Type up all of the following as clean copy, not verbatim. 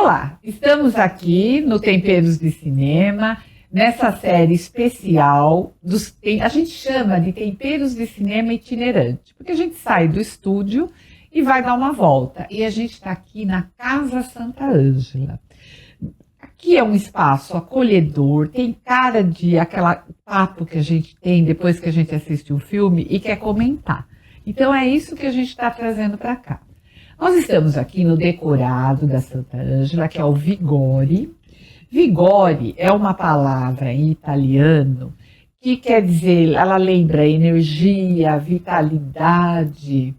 Olá, estamos aqui no Temperos de Cinema, nessa série especial, a gente chama de Temperos de Cinema Itinerante, porque a gente sai do estúdio e vai dar uma volta. E a gente está aqui na Casa Santa Ângela. Aqui é um espaço acolhedor, tem cara de aquele papo que a gente tem depois que a gente assiste um filme e quer comentar. Então é isso que a gente está trazendo para cá. Nós estamos aqui no decorado da Santa Ângela, que é o Vigore. Vigore é uma palavra em italiano que quer dizer, ela lembra energia, vitalidade,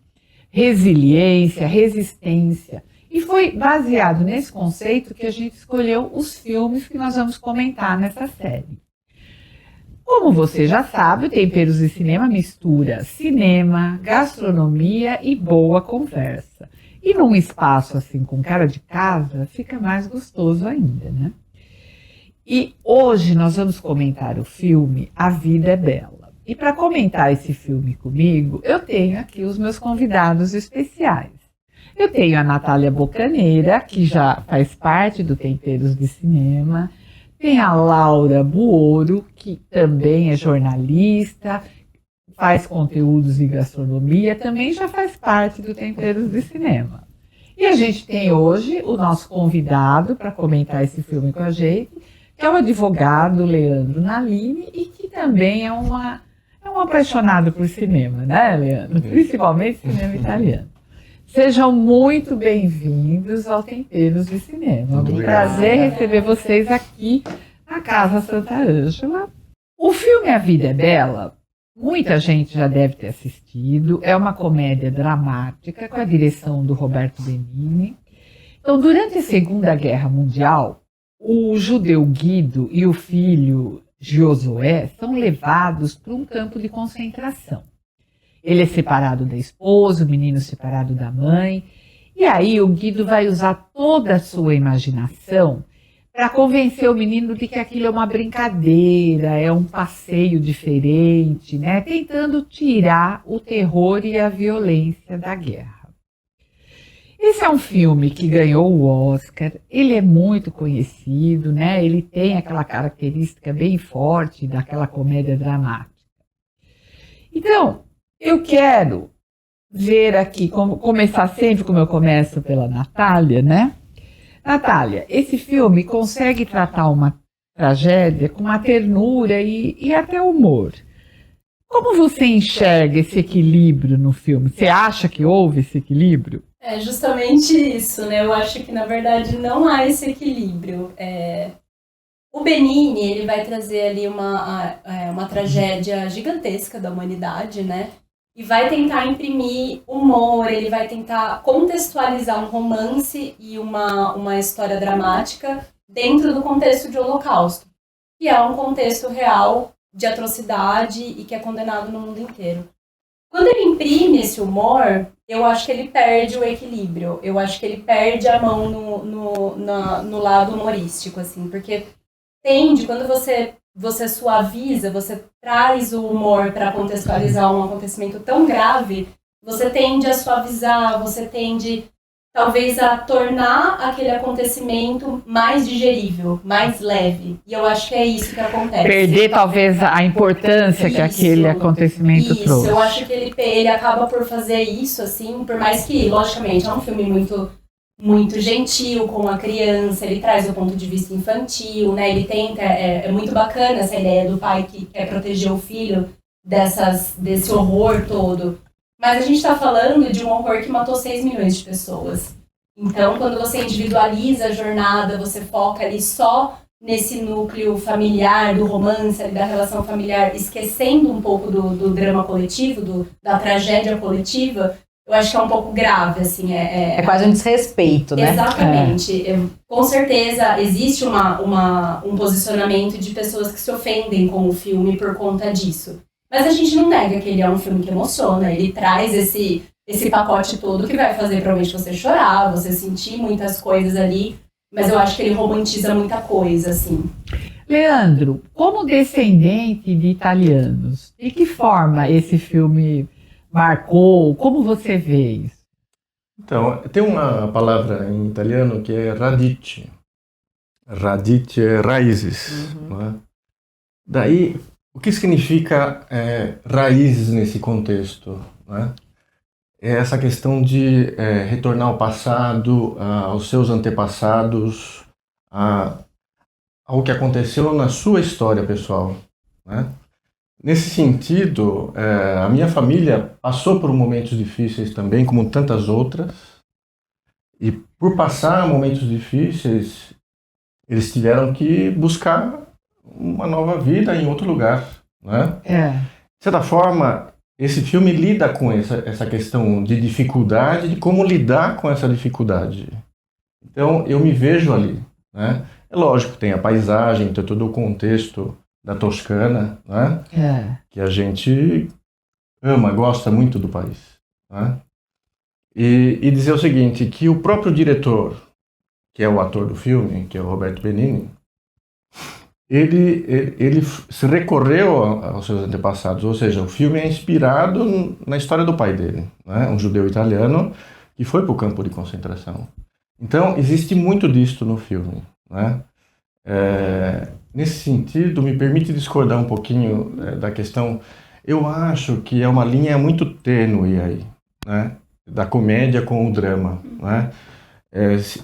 resiliência, resistência. E foi baseado nesse conceito que a gente escolheu os filmes que nós vamos comentar nessa série. Como você já sabe, o Temperos de Cinema mistura cinema, gastronomia e boa conversa. E num espaço assim com cara de casa, fica mais gostoso ainda, né? E hoje nós vamos comentar o filme A Vida é Bela. E para comentar esse filme comigo, eu tenho aqui os meus convidados especiais. Eu tenho a Natália Bocaneira, que já faz parte do Temperos de Cinema. Tem a Laura Buoro, que também é jornalista, faz conteúdos de gastronomia, também já faz parte do Temperos de Cinema. E a gente tem hoje o nosso convidado para comentar esse filme com a gente, que é o advogado Leandro Nalini e que também é um apaixonado por cinema, né, Leandro? Principalmente cinema italiano. Sejam muito bem-vindos ao Temperos de Cinema. É um prazer receber vocês aqui na Casa Santa Ângela. O filme A Vida é Bela, muita gente já deve ter assistido. É uma comédia dramática com a direção do Roberto Benigni. Então, durante a Segunda Guerra Mundial, o judeu Guido e o filho Josué são levados para um campo de concentração. Ele é separado da esposa, o menino separado da mãe. E aí o Guido vai usar toda a sua imaginação para convencer o menino de que aquilo é uma brincadeira, é um passeio diferente, né? Tentando tirar o terror e a violência da guerra. Esse é um filme que ganhou o Oscar, ele é muito conhecido, né? Ele tem aquela característica bem forte daquela comédia dramática. Então, eu quero ver aqui, começar sempre como eu começo pela Natália, né? Natália, esse filme consegue tratar uma tragédia com uma ternura e até humor. Como você enxerga esse equilíbrio no filme? Você acha que houve esse equilíbrio? É justamente isso, né? Eu acho que, na verdade, não há esse equilíbrio. O Benigni, ele vai trazer ali uma tragédia gigantesca da humanidade, né? E vai tentar imprimir humor, ele vai tentar contextualizar um romance e uma história dramática dentro do contexto de Holocausto, que é um contexto real de atrocidade e que é condenado no mundo inteiro. Quando ele imprime esse humor, eu acho que ele perde o equilíbrio, eu acho que ele perde a mão no lado humorístico, assim, porque quando você suaviza, você traz o humor para contextualizar um acontecimento tão grave, você tende a suavizar, você tende talvez a tornar aquele acontecimento mais digerível, mais leve. E eu acho que é isso que acontece. Perder talvez a importância que aquele acontecimento trouxe. Eu acho que ele acaba por fazer isso, assim, por mais que, logicamente, é um filme muito gentil com a criança, ele traz o ponto de vista infantil, né? Ele tenta, é muito bacana essa ideia do pai que quer proteger o filho desse horror todo. Mas a gente está falando de um horror que matou 6 milhões de pessoas. Então, quando você individualiza a jornada, você foca ali só nesse núcleo familiar, do romance, ali, da relação familiar, esquecendo um pouco do drama coletivo, da tragédia coletiva, eu acho que é um pouco grave, assim. É quase um desrespeito, né? Exatamente. Com certeza, existe um posicionamento de pessoas que se ofendem com o filme por conta disso. Mas a gente não nega que ele é um filme que emociona, ele traz esse pacote todo que vai fazer provavelmente você chorar, você sentir muitas coisas ali, mas eu acho que ele romantiza muita coisa, assim. Leandro, como descendente de italianos, de que forma esse filme marcou? Como você vê isso? Então, tem uma palavra em italiano que é radice. Radice é raízes. Não é? Daí, o que significa raízes nesse contexto? Não é? É essa questão de retornar ao passado, aos seus antepassados, ao que aconteceu na sua história pessoal. Né? Nesse sentido, a minha família passou por momentos difíceis também, como tantas outras, e por passar momentos difíceis, eles tiveram que buscar uma nova vida em outro lugar. Né? De certa forma, esse filme lida com essa questão de dificuldade, de como lidar com essa dificuldade. Então, eu me vejo ali. Né? É lógico, tem a paisagem, tem todo o contexto da Toscana, né? Que a gente ama, gosta muito do país. Né? E dizer o seguinte, que o próprio diretor, que é o ator do filme, que é o Roberto Benigni, ele se recorreu aos seus antepassados, ou seja, o filme é inspirado na história do pai dele, né? Um judeu italiano que foi para o campo de concentração. Então, existe muito disso no filme. Né? Nesse sentido, me permite discordar um pouquinho da questão. Eu acho que é uma linha muito tênue aí, né? Da comédia com o drama. Né?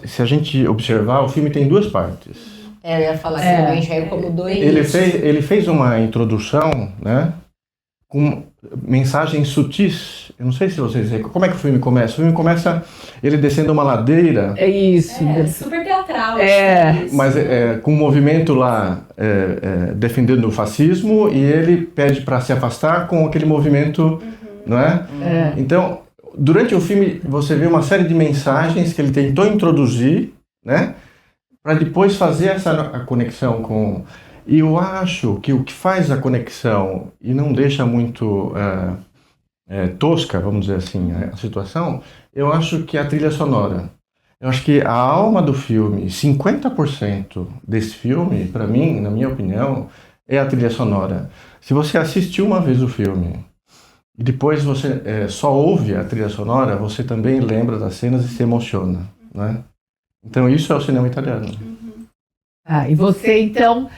Se a gente observar, o filme tem duas partes. Eu ia falar que eu enxergo como dois. Ele fez uma introdução, né? Com mensagens sutis. Eu não sei se vocês veem. Como é que o filme começa? O filme começa ele descendo uma ladeira. É isso. Super teatral. Mas com um movimento lá defendendo o fascismo e ele pede para se afastar com aquele movimento, não é? Então, durante o filme você vê uma série de mensagens que ele tentou introduzir, né? Para depois fazer a conexão com... E eu acho que o que faz a conexão e não deixa muito tosca, vamos dizer assim, a situação, eu acho que é a trilha sonora. Eu acho que a alma do filme, 50% desse filme, para mim, na minha opinião, é a trilha sonora. Se você assistiu uma vez o filme e depois você só ouve a trilha sonora, você também lembra das cenas e se emociona, né? Então isso é o cinema italiano. E você, então,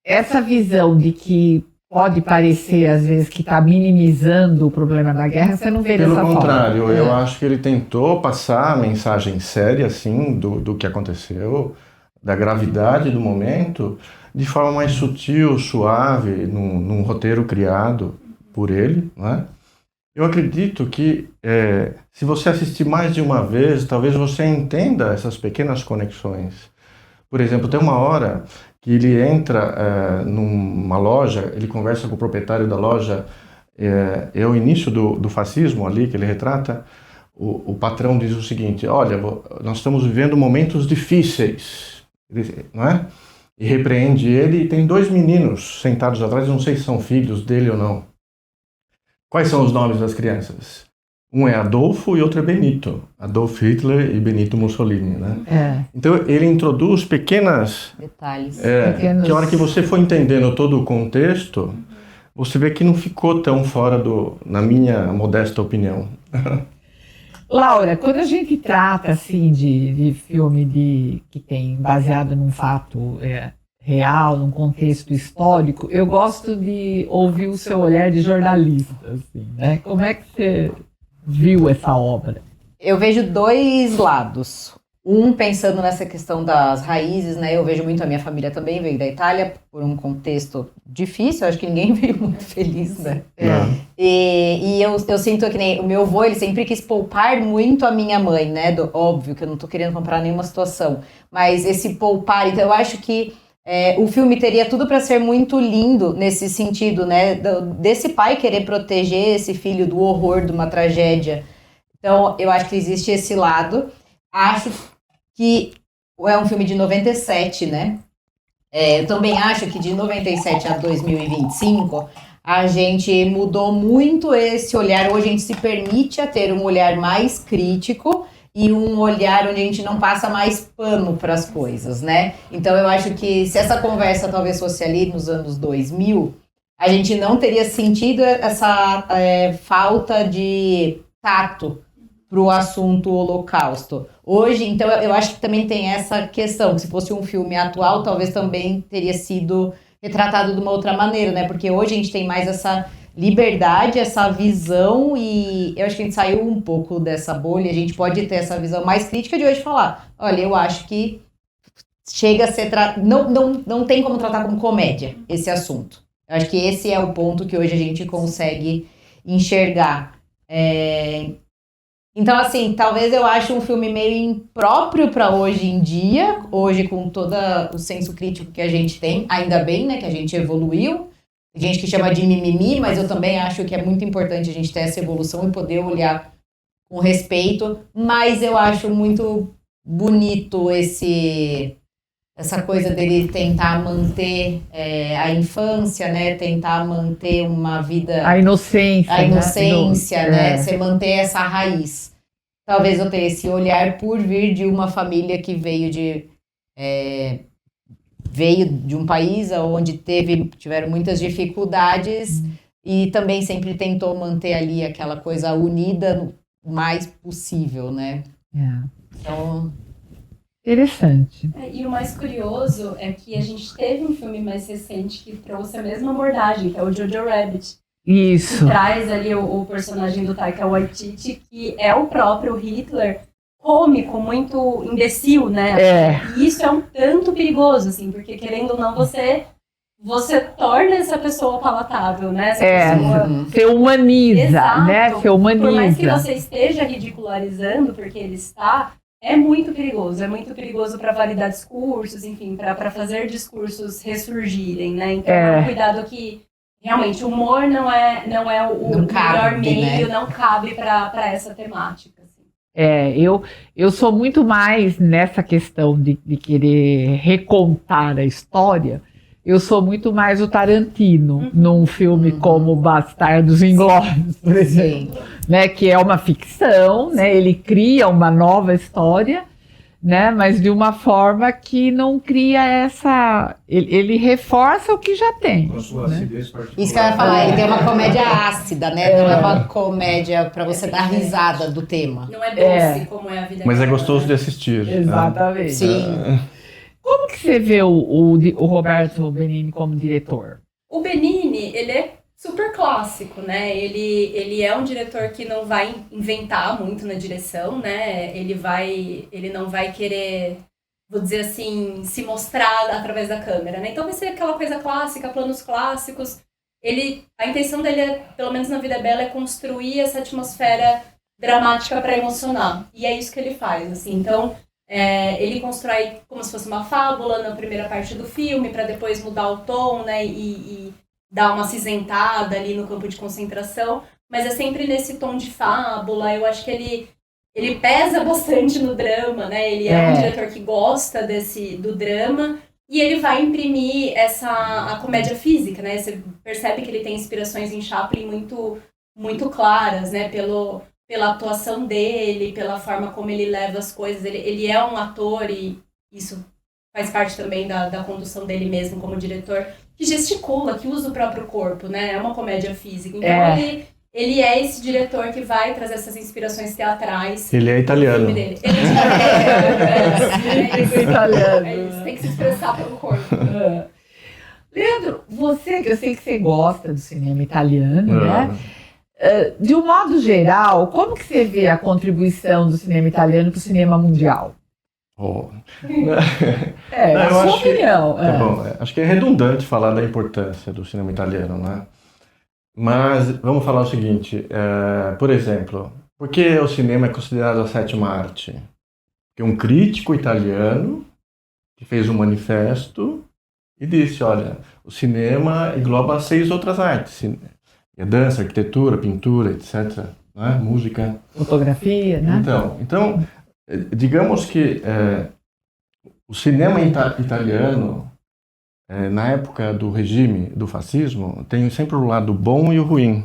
essa visão de que pode parecer, às vezes, que está minimizando o problema da guerra, você não vê dessa forma? Pelo contrário, eu acho que ele tentou passar a mensagem séria, assim, do que aconteceu, da gravidade do momento, de forma mais sutil, suave, num roteiro criado por ele, né? Eu acredito que, se você assistir mais de uma vez, talvez você entenda essas pequenas conexões. Por exemplo, tem uma hora que ele entra numa loja, ele conversa com o proprietário da loja, é o início do fascismo ali que ele retrata. O patrão diz o seguinte: olha, nós estamos vivendo momentos difíceis, não é? E repreende ele, e tem dois meninos sentados atrás, não sei se são filhos dele ou não. Quais são os nomes das crianças? Um é Adolfo e outro é Benito. Adolf Hitler e Benito Mussolini, né? Então ele introduz pequenas detalhes. Que a hora que você for entendendo todo o contexto, você vê que não ficou tão fora na minha modesta opinião. Laura, quando a gente trata assim de filme que tem baseado num fato real, num contexto histórico, eu gosto de ouvir o seu olhar de jornalista, assim, né? Como é que você viu essa obra? Eu vejo dois lados. Um, pensando nessa questão das raízes, né? Eu vejo muito, a minha família também veio da Itália, por um contexto difícil, acho que ninguém veio muito feliz, né? E eu sinto que nem o meu avô, ele sempre quis poupar muito a minha mãe, né? Óbvio que eu não tô querendo comparar nenhuma situação, mas esse poupar, então eu acho que o filme teria tudo para ser muito lindo nesse sentido, né? Desse pai querer proteger esse filho do horror de uma tragédia. Então, eu acho que existe esse lado. Acho que é um filme de 97, né? Eu também acho que de 97 a 2025, a gente mudou muito esse olhar. Hoje a gente se permite a ter um olhar mais crítico e um olhar onde a gente não passa mais pano para as coisas, né? Então eu acho que se essa conversa talvez fosse ali nos anos 2000, a gente não teria sentido essa falta de tato pro assunto Holocausto. Hoje, então, eu acho que também tem essa questão, que se fosse um filme atual, talvez também teria sido retratado de uma outra maneira, né? Porque hoje a gente tem mais essa liberdade, essa visão, e eu acho que a gente saiu um pouco dessa bolha, a gente pode ter essa visão mais crítica de hoje falar, olha, eu acho que chega a ser não tem como tratar como comédia esse assunto. Eu acho que esse é o ponto que hoje a gente consegue enxergar. Então, assim, talvez eu ache um filme meio impróprio para hoje em dia, hoje com todo o senso crítico que a gente tem, ainda bem, né, que a gente evoluiu. Tem gente que chama de mimimi, mas eu também acho que é muito importante a gente ter essa evolução e poder olhar com respeito. Mas eu acho muito bonito essa coisa dele tentar manter a infância, né? Tentar manter uma vida... A inocência. A inocência, né? Você manter essa raiz. Talvez eu tenha esse olhar por vir de uma família que veio de um país onde tiveram muitas dificuldades e também sempre tentou manter ali aquela coisa unida o mais possível, né? Então... Interessante. E o mais curioso é que a gente teve um filme mais recente que trouxe a mesma abordagem, que é o Jojo Rabbit. Isso. Que traz ali o personagem do Taika Waititi, que é o próprio Hitler, cômico, muito imbecil, né? E isso é um tanto perigoso, assim, porque querendo ou não, você torna essa pessoa palatável, né? Você humaniza, Exato. né? Você humaniza. Por mais que você esteja ridicularizando, porque ele está... É muito perigoso para validar discursos, enfim, para fazer discursos ressurgirem, né? Então é um cuidado que realmente o humor não é o melhor meio, né? Não cabe para essa temática. Assim. Eu sou muito mais nessa questão de querer recontar a história. Eu sou muito mais o Tarantino num filme como Bastardos Inglórios, por exemplo, né, que é uma ficção, né, ele cria uma nova história, né, mas de uma forma que não cria ele reforça o que já tem. Com a sua acidez particular. Isso que eu ia falar, ele tem uma comédia ácida, né? Não é uma comédia para você dar risada do tema. Não é doce como é a vida. Mas é gostoso de assistir. Exatamente. Né? Sim. Como que você vê o Roberto Benigni como diretor? O Benigni, ele é super clássico, né? Ele é um diretor que não vai inventar muito na direção, né? Ele não vai querer, vou dizer assim, se mostrar através da câmera, né? Então vai ser aquela coisa clássica, planos clássicos. A intenção dele, pelo menos na Vida é Bela, é construir essa atmosfera dramática para emocionar. E é isso que ele faz, assim. Então... ele constrói como se fosse uma fábula na primeira parte do filme, para depois mudar o tom, né, e dar uma acinzentada ali no campo de concentração, mas é sempre nesse tom de fábula. Eu acho que ele pesa bastante no drama, né, ele é um diretor que gosta do drama, e ele vai imprimir a comédia física, né, você percebe que ele tem inspirações em Chaplin muito, muito claras, né, pela atuação dele, pela forma como ele leva as coisas. Ele é um ator, e isso faz parte também da condução dele mesmo como diretor, que gesticula, que usa o próprio corpo, né? É uma comédia física. Então ele é esse diretor que vai trazer essas inspirações teatrais. Ele é italiano. Ele é italiano. Ele tem que se expressar pelo corpo. Leandro, que eu sei que você gosta do cinema italiano, né? De um modo geral, como que você vê a contribuição do cinema italiano para o cinema mundial? A sua opinião. Tá bom, acho que é redundante falar da importância do cinema italiano, né? Mas vamos falar o seguinte, por exemplo, por que o cinema é considerado a sétima arte? Porque um crítico italiano que fez um manifesto e disse, olha, o cinema engloba 6 outras artes. Dança, arquitetura, pintura, etc. Né? Música. Fotografia, né? Então digamos que o cinema italiano, na época do regime do fascismo, tem sempre o lado bom e o ruim.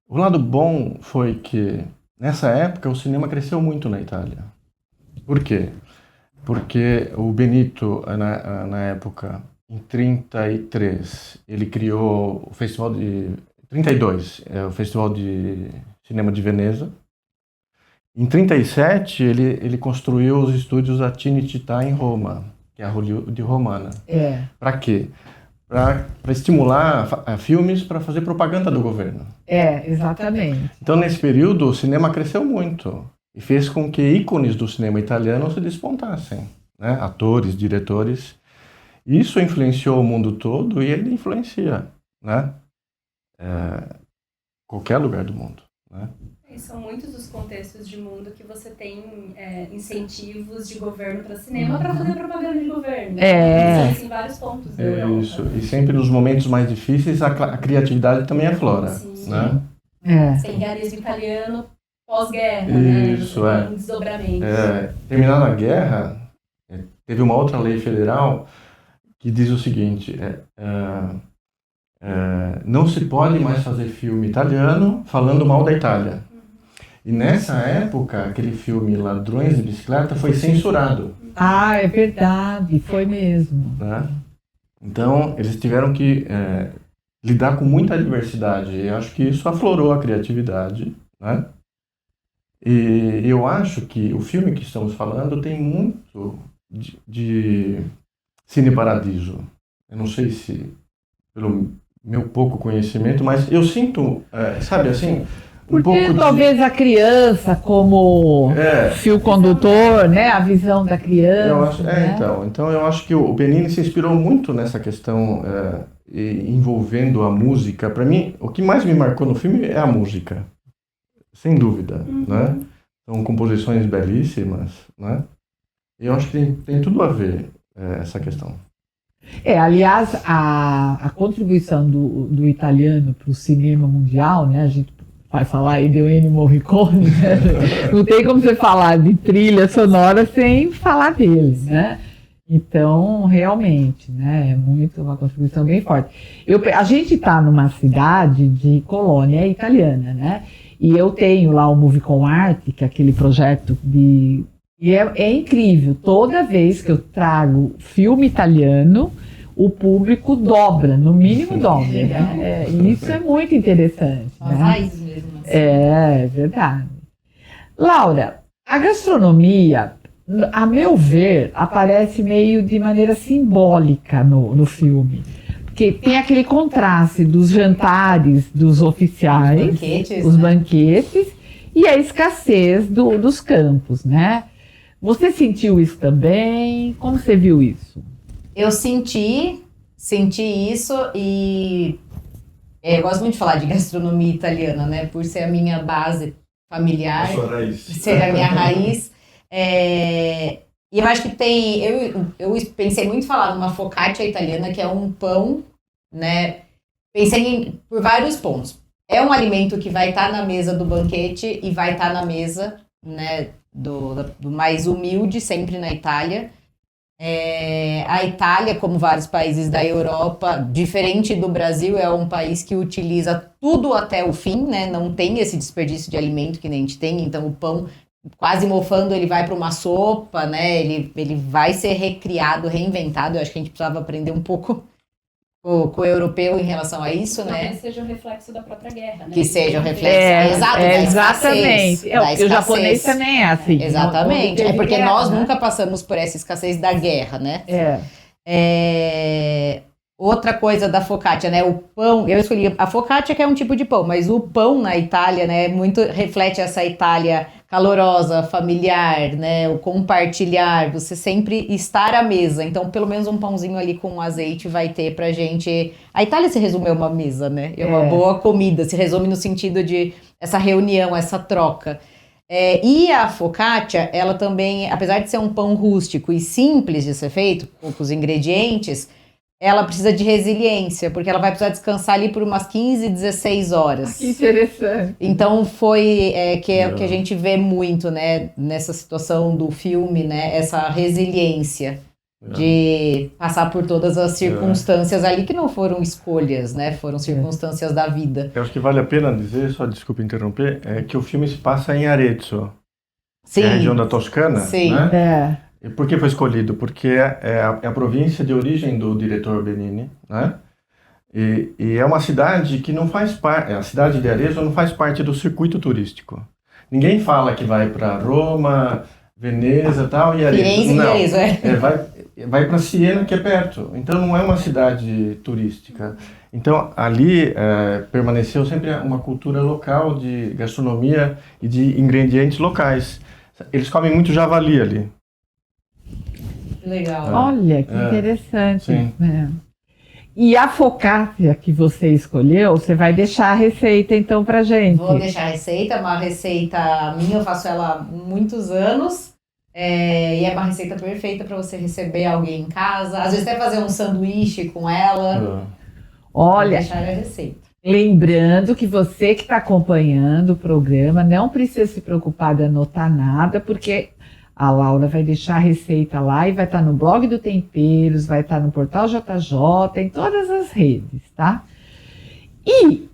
O lado bom foi que, nessa época, o cinema cresceu muito na Itália. Por quê? Porque o Benito, na época, em 33, ele criou o Festival de... 32, o Festival de Cinema de Veneza. Em 37, ele construiu os estúdios da Cinecittà em Roma, que é a Hollywood romana. Para quê? Para estimular filmes para fazer propaganda do governo. Exatamente. Então, nesse período, o cinema cresceu muito e fez com que ícones do cinema italiano se despontassem, né? Atores, diretores. Isso influenciou o mundo todo e ele influencia, né? Qualquer lugar do mundo, né? E são muitos os contextos de mundo que você tem incentivos de governo para cinema para fazer propaganda de governo. Isso em vários pontos da Europa. Isso. E sempre nos momentos mais difíceis a criatividade também aflora. Sim. Né? Sem realismo italiano pós-guerra, Isso, né? Um desdobramento. Terminada a guerra, teve uma outra lei federal que diz o seguinte: não se pode mais fazer filme italiano falando mal da Itália. E nessa época, aquele filme Ladrões de Bicicleta foi censurado. É verdade, foi mesmo. Né? Então, eles tiveram que lidar com muita adversidade. E eu acho que isso aflorou a criatividade. Né? E eu acho que o filme que estamos falando tem muito de Cine Paradiso. Eu não sei se, pelo meu pouco conhecimento, mas eu sinto, sabe assim... Porque talvez a criança como fio condutor, né? A visão da criança. Eu acho, né? Então eu acho que o Benigni se inspirou muito nessa questão envolvendo a música. Para mim, o que mais me marcou no filme é a música, sem dúvida, né? São composições belíssimas, né? E eu acho que tem tudo a ver essa questão. Aliás, a contribuição do italiano para o cinema mundial, né? A gente vai falar aí de Ennio Morricone, né? Não tem como você falar de trilha sonora sem falar dele, né? Então, realmente, né? É uma contribuição bem forte. A gente está numa cidade de colônia italiana, né? E eu tenho lá o Movie com Arte, que é aquele projeto E é incrível, toda vez que eu trago filme italiano, o público dobra, no mínimo dobra. Né? Isso é muito interessante. As né? raízes mesmo. Assim. É verdade. Laura, a gastronomia, a meu ver, aparece meio de maneira simbólica no filme. Porque tem aquele contraste dos jantares dos oficiais, os banquetes e a escassez dos campos, né? Você sentiu isso também? Como você viu isso? Eu senti isso e eu gosto muito de falar de gastronomia italiana, né? Por ser a minha base familiar, ser a minha raiz. E eu acho que eu pensei muito em falar numa focaccia italiana, que é um pão, né? Pensei por vários pontos. É um alimento que vai estar na mesa do banquete e vai estar na mesa, né, do mais humilde, sempre na Itália. A Itália, como vários países da Europa, diferente do Brasil, é um país que utiliza tudo até o fim, né? Não tem esse desperdício de alimento que nem a gente tem, então o pão, quase mofando, ele vai para uma sopa, né? Ele vai ser recriado, reinventado. Eu acho que a gente precisava aprender um pouco com o europeu em relação a isso, né? Talvez seja um reflexo da própria guerra, né? Que seja um reflexo, exato, da escassez. Exatamente. O japonês também é assim. Exatamente. É porque nós nunca passamos por essa escassez da guerra, né? Outra coisa da focaccia, né? O pão, eu escolhi a focaccia, que é um tipo de pão, mas o pão na Itália, né? Muito reflete essa Itália calorosa, familiar, né? O compartilhar, você sempre estar à mesa. Então, pelo menos um pãozinho ali com azeite vai ter pra gente. A Itália se resume a uma mesa, né? É uma boa comida, se resume no sentido de essa reunião, essa troca. E a focaccia, ela também, apesar de ser um pão rústico e simples de ser feito, com poucos ingredientes, ela precisa de resiliência, porque ela vai precisar descansar ali por umas 15, 16 horas. Que interessante. Então foi que a gente vê muito, né, nessa situação do filme, né, essa resiliência de passar por todas as circunstâncias ali que não foram escolhas, né, foram circunstâncias da vida. Eu acho que vale a pena dizer, só desculpa interromper, que o filme se passa em Arezzo, Sim. É a região da Toscana, Sim. né? E por que foi escolhido? Porque é a província de origem do diretor Benigni, né? E é uma cidade que não faz parte, a cidade de Arezzo não faz parte do circuito turístico. Ninguém fala que vai para Roma, Veneza e tal, e ali... Firenze e não. Arezzo, Vai para Siena, que é perto. Então não é uma cidade turística. Então ali permaneceu sempre uma cultura local de gastronomia e de ingredientes locais. Eles comem muito javali ali. Legal. Olha, que interessante. Sim. É. E a focaccia que você escolheu, você vai deixar a receita então pra gente. Vou deixar a receita, uma receita minha, eu faço ela há muitos anos. E é uma receita perfeita para você receber alguém em casa. Às vezes até fazer um sanduíche com ela. Olha, Vou deixar a receita. lembrando que você que está acompanhando o programa não precisa se preocupar de anotar nada, porque a Laura vai deixar a receita lá e vai estar no blog do Temperos, vai estar no Portal JJ, em todas as redes, tá? E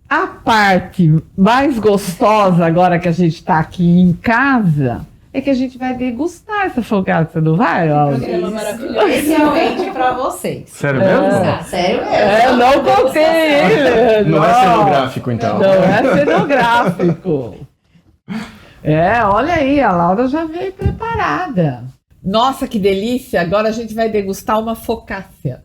a parte mais gostosa agora que a gente está aqui em casa é que a gente vai degustar essa focaccia, não vai, Laura? Programa maravilhoso. Especialmente para vocês. Sério mesmo? Sério mesmo. Eu não contei ele. Não é cenográfico, então. Não é cenográfico. Olha aí, a Laura já veio preparada. Nossa, que delícia! Agora a gente vai degustar uma focaccia.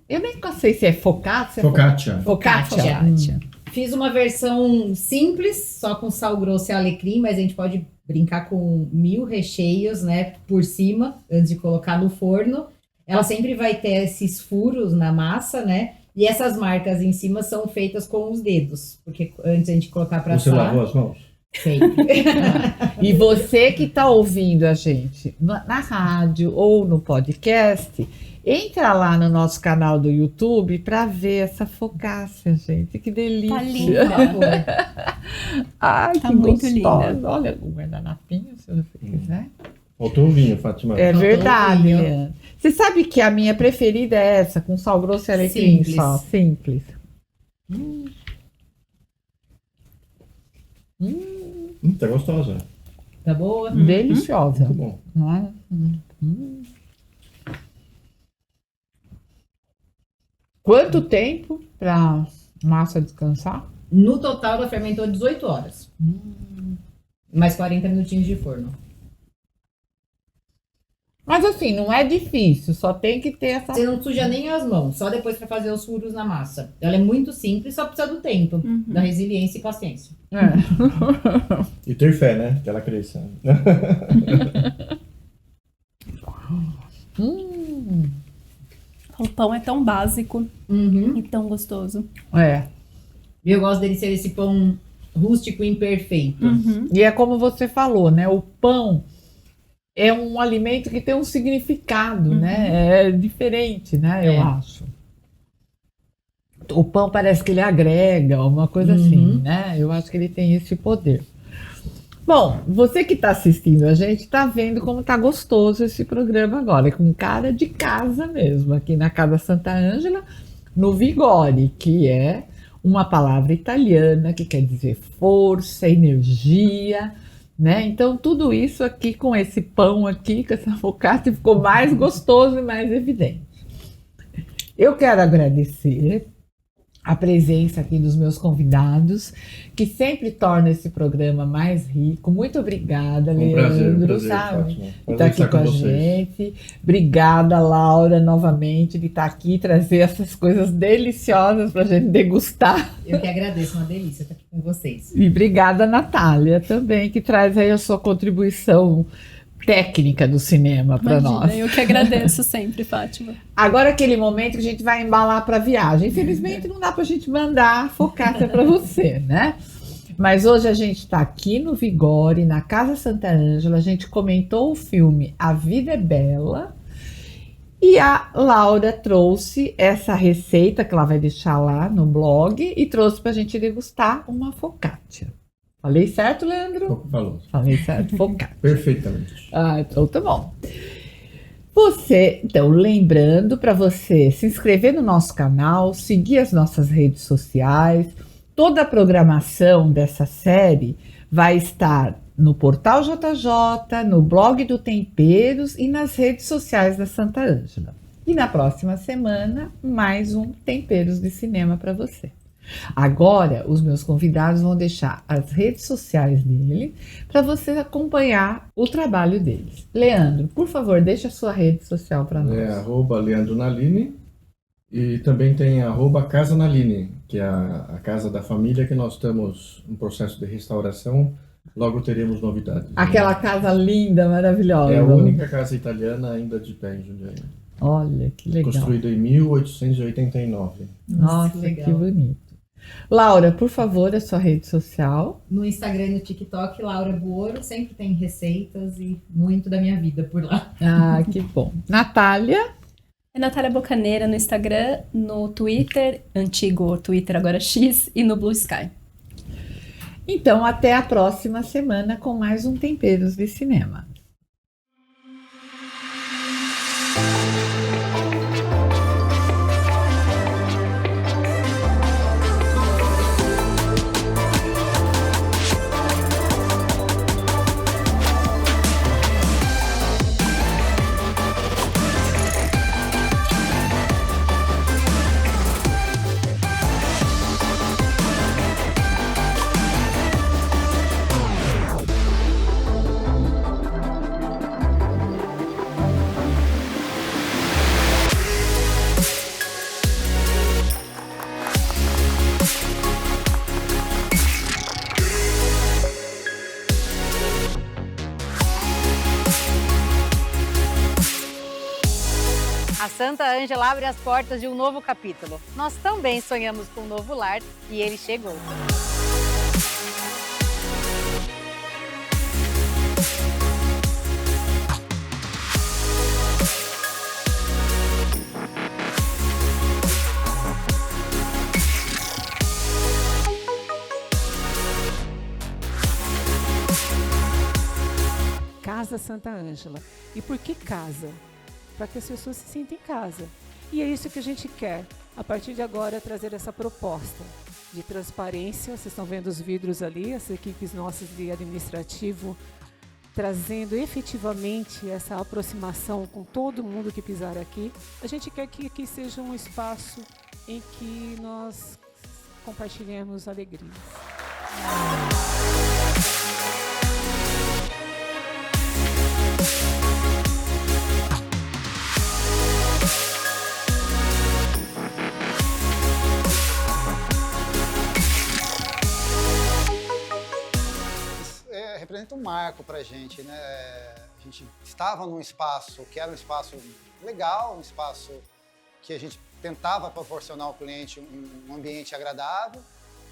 Eu nem sei se é focaccia. Focaccia. Focaccia. Fiz uma versão simples, só com sal grosso e alecrim, mas a gente pode brincar com 1000 recheios, né, por cima, antes de colocar no forno. Ela sempre vai ter esses furos na massa, né, e essas marcas em cima são feitas com os dedos, porque antes a gente colocar para Você assar... lavou as mãos? Sempre. E você que está ouvindo a gente na rádio ou no podcast, entra lá no nosso canal do YouTube para ver essa focaccia, gente. Que delícia. Tá linda. Ai, Tá que muito gostosa. linda. Olha o guardanapinho, se você quiser. Faltou um vinho, Fátima. É Faltou verdade, um vinho. Leandro. Você sabe que a minha preferida é essa, com sal grosso e alecrim Simples. só. Simples. Tá gostosa. Tá boa? Deliciosa. Muito bom. Não é? Quanto tempo para massa descansar? No total, ela fermentou 18 horas. Mais 40 minutinhos de forno. Mas assim, não é difícil, só tem que ter essa... Você não suja nem as mãos, só depois para fazer os furos na massa. Ela é muito simples, só precisa do tempo, da resiliência e paciência. E ter fé, né? Que ela cresça. O pão é tão básico Uhum. e tão gostoso. E eu gosto dele ser esse pão rústico e imperfeito. E é como você falou, né? O pão é um alimento que tem um significado, né? É diferente, né? Eu acho. O pão parece que ele agrega, uma coisa assim, né? Eu acho que ele tem esse poder. Bom, você que está assistindo a gente está vendo como está gostoso esse programa agora, com cara de casa mesmo, aqui na Casa Santa Ângela, no Vigore, que é uma palavra italiana que quer dizer força, energia, né? Então tudo isso aqui com esse pão aqui, com essa focaccia, ficou mais gostoso e mais evidente. Eu quero agradecer a presença aqui dos meus convidados, que sempre torna esse programa mais rico. Muito obrigada, Leandro, sabe? De estar aqui com a gente. Obrigada, Laura, novamente, de estar aqui e trazer essas coisas deliciosas para a gente degustar. Eu que agradeço, uma delícia estar aqui com vocês. E obrigada, Natália, também, que traz aí a sua contribuição técnica do cinema para nós. Eu que agradeço sempre, Fátima. Agora aquele momento que a gente vai embalar para a viagem. Infelizmente não dá para a gente mandar focaccia para você, né? Mas hoje a gente está aqui no Vigore, na Casa Santa Ângela. A gente comentou o filme A Vida é Bela. E a Laura trouxe essa receita que ela vai deixar lá no blog e trouxe para a gente degustar uma focaccia. Falei certo, Leandro? Falou. Falei certo, focaccia. Perfeitamente. Então tá bom. Você, então, lembrando para você se inscrever no nosso canal, seguir as nossas redes sociais, toda a programação dessa série vai estar no Portal JJ, no blog do Temperos e nas redes sociais da Santa Ângela. E na próxima semana, mais um Temperos de Cinema para você. Agora, os meus convidados vão deixar as redes sociais dele para você acompanhar o trabalho deles. Leandro, por favor, deixa a sua rede social para nós. É @Leandro Nalini e também tem @Casa Nalini, que é a casa da família que nós estamos em processo de restauração. Logo teremos novidades. Aquela casa linda, maravilhosa. É a única casa italiana ainda de pé em Jundiaí. Olha, que legal. Construída em 1889. Nossa, legal. que bonito. Laura, por favor, a sua rede social. No Instagram e no TikTok, Laura Buoro, sempre tem receitas e muito da minha vida por lá. Ah, que bom. Natália. É Natália Bocaneira no Instagram, no Twitter, antigo Twitter, agora X, e no Blue Sky. Então, até a próxima semana com mais um Temperos de Cinema. A Santa Ângela abre as portas de um novo capítulo. Nós também sonhamos com um novo lar e ele chegou. Casa Santa Ângela. E por que casa? Para que as pessoas se sintam em casa. E é isso que a gente quer, a partir de agora, trazer essa proposta de transparência. Vocês estão vendo os vidros ali, as equipes nossas de administrativo, trazendo efetivamente essa aproximação com todo mundo que pisar aqui. A gente quer que aqui seja um espaço em que nós compartilhemos alegrias. Representa um marco para a gente, né? A gente estava num espaço que era um espaço legal, um espaço que a gente tentava proporcionar ao cliente um ambiente agradável,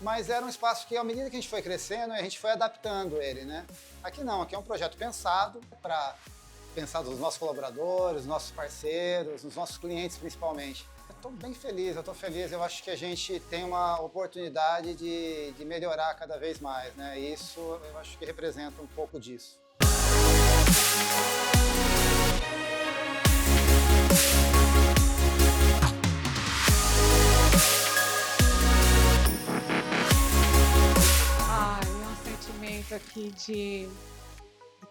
mas era um espaço que, à medida que a gente foi crescendo, a gente foi adaptando ele, né? Aqui não, aqui é um projeto pensado para pensar nos nossos colaboradores, nos nossos parceiros, nos nossos clientes principalmente. Eu estou bem feliz, eu acho que a gente tem uma oportunidade de melhorar cada vez mais, né? E isso eu acho que representa um pouco disso. É um sentimento aqui de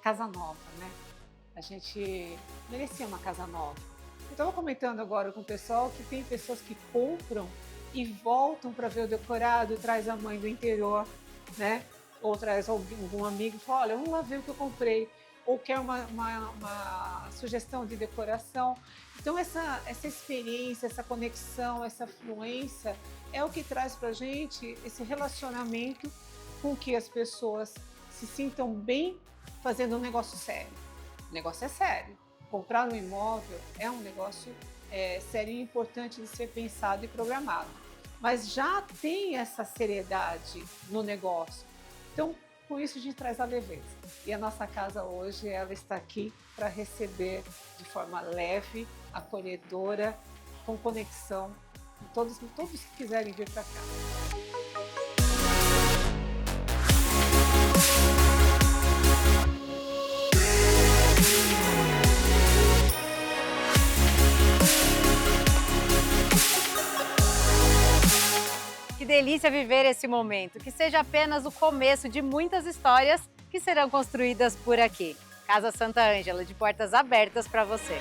casa nova, né? A gente merecia uma casa nova. Eu estava comentando agora com o pessoal que tem pessoas que compram e voltam para ver o decorado, traz a mãe do interior, né? Ou traz algum amigo e fala, olha, vamos lá ver o que eu comprei. Ou quer uma sugestão de decoração. Então essa experiência, essa conexão, essa fluência é o que traz para a gente esse relacionamento com que as pessoas se sintam bem fazendo um negócio sério. O negócio é sério. Comprar um imóvel é um negócio sério e importante de ser pensado e programado. Mas já tem essa seriedade no negócio. Então, com isso a gente traz a leveza. E a nossa casa hoje, ela está aqui para receber de forma leve, acolhedora, com conexão, todos que quiserem vir para cá. Que delícia viver esse momento, que seja apenas o começo de muitas histórias que serão construídas por aqui. Casa Santa Ângela, de portas abertas para você.